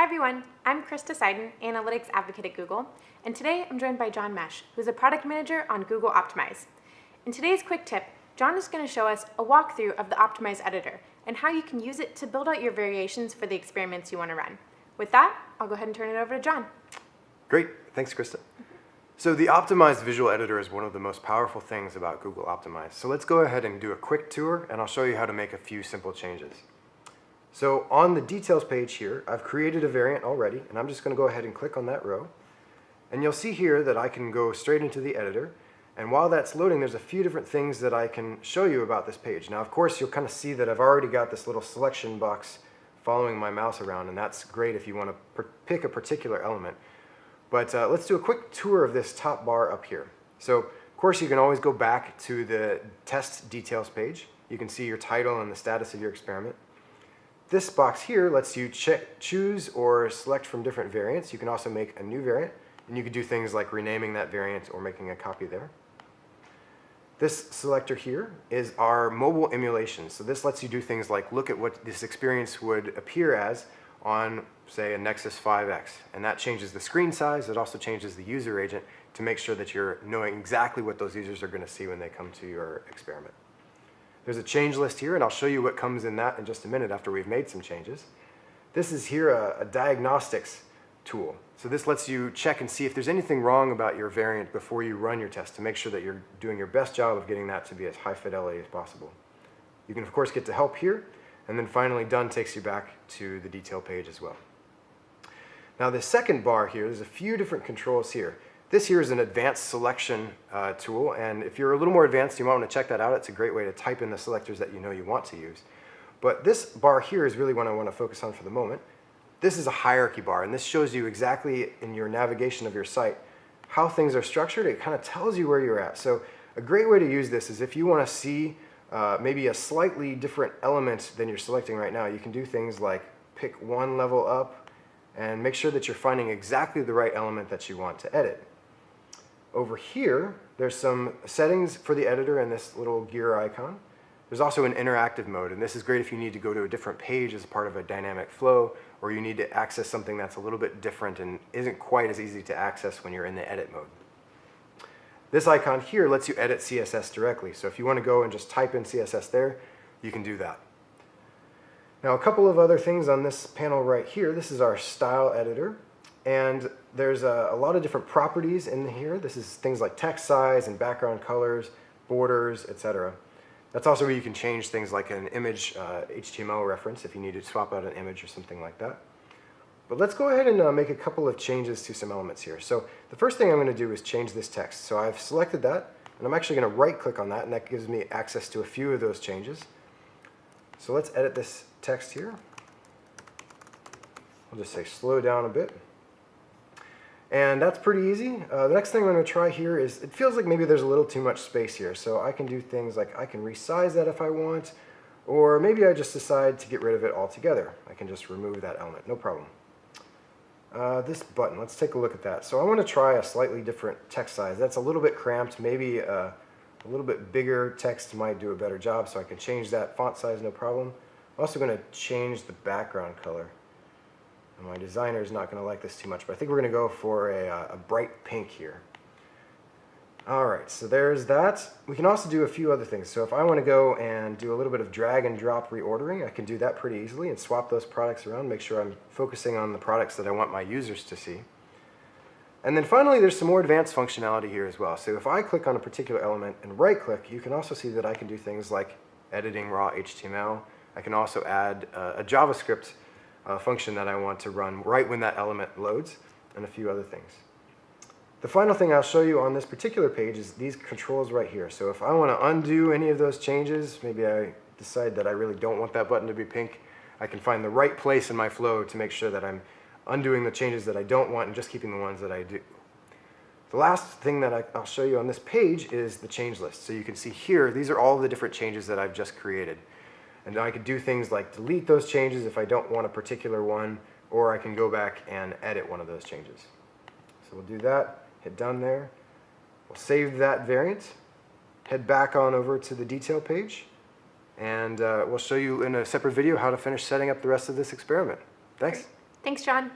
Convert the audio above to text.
Hi everyone, I'm Krista Seiden, Analytics Advocate at Google, and today I'm joined by John Mesh, who's a Product Manager on Google Optimize. In today's quick tip, John is going to show us a walkthrough of the Optimize editor and how you can use it to build out your variations for the experiments you want to run. With that, I'll go ahead and turn it over to John. Great, thanks Krista. So the Optimized visual editor is one of the most powerful things about Google Optimize. So let's go ahead and do a quick tour and I'll show you how to make a few simple changes. So on the details page here, I've created a variant already, and I'm just going to go ahead and click on that row. And you'll see here that I can go straight into the editor. And while that's loading, there's a few different things that I can show you about this page. Now, of course, you'll kind of see that I've already got this little selection box following my mouse around, and that's great if you want to pick a particular element. But let's do a quick tour of this top bar up here. So, of course, you can always go back to the test details page. You can see your title and the status of your experiment. This box here lets you choose or select from different variants. You can also make a new variant, and you can do things like renaming that variant or making a copy there. This selector here is our mobile emulation. So this lets you do things like look at what this experience would appear as on, say, a Nexus 5X. And that changes the screen size. It also changes the user agent to make sure that you're knowing exactly what those users are going to see when they come to your experiment. There's a change list here, and I'll show you what comes in that in just a minute after we've made some changes. This is here a diagnostics tool. So this lets you check and see if there's anything wrong about your variant before you run your test to make sure that you're doing your best job of getting that to be as high fidelity as possible. You can, of course, get to help here, and then finally done takes you back to the detail page as well. Now the second bar here, there's a few different controls here. This here is an advanced selection tool, and if you're a little more advanced, you might want to check that out. It's a great way to type in the selectors that you know you want to use. But this bar here is really what I want to focus on for the moment. This is a hierarchy bar, and this shows you exactly in your navigation of your site how things are structured. It kind of tells you where you're at. So a great way to use this is if you want to see maybe a slightly different element than you're selecting right now, you can do things like pick one level up and make sure that you're finding exactly the right element that you want to edit. Over here, there's some settings for the editor and this little gear icon. There's also an interactive mode, and this is great if you need to go to a different page as part of a dynamic flow, or you need to access something that's a little bit different and isn't quite as easy to access when you're in the edit mode. This icon here lets you edit CSS directly, so if you want to go and just type in CSS there, you can do that. Now, a couple of other things on this panel right here. This is our style editor. And there's a lot of different properties in here. This is things like text size and background colors, borders, etc. That's also where you can change things like an image HTML reference if you need to swap out an image or something like that. But let's go ahead and make a couple of changes to some elements here. So the first thing I'm going to do is change this text. So I've selected that, and I'm actually going to right-click on that, and that gives me access to a few of those changes. So let's edit this text here. I'll just say slow down a bit. And that's pretty easy. The next thing I'm going to try here is, it feels like maybe there's a little too much space here. So I can do things like I can resize that if I want, or maybe I just decide to get rid of it altogether. I can just remove that element, no problem. This button, let's take a look at that. So I want to try a slightly different text size. That's a little bit cramped. Maybe a little bit bigger text might do a better job, so I can change that font size, no problem. I'm also going to change the background color. My designer is not going to like this too much, but I think we're going to go for a bright pink here. Alright, so there's that. We can also do a few other things. So if I want to go and do a little bit of drag and drop reordering, I can do that pretty easily and swap those products around, make sure I'm focusing on the products that I want my users to see. And then finally, there's some more advanced functionality here as well. So if I click on a particular element and right-click, you can also see that I can do things like editing raw HTML. I can also add a JavaScript function that I want to run right when that element loads, and a few other things. The final thing I'll show you on this particular page is these controls right here. So if I want to undo any of those changes, maybe I decide that I really don't want that button to be pink, I can find the right place in my flow to make sure that I'm undoing the changes that I don't want and just keeping the ones that I do. The last thing that I'll show you on this page is the change list. So you can see here, these are all the different changes that I've just created. And I could do things like delete those changes if I don't want a particular one, or I can go back and edit one of those changes. So we'll do that, hit done there. We'll save that variant, head back on over to the detail page, and we'll show you in a separate video how to finish setting up the rest of this experiment. Thanks. Thanks, John.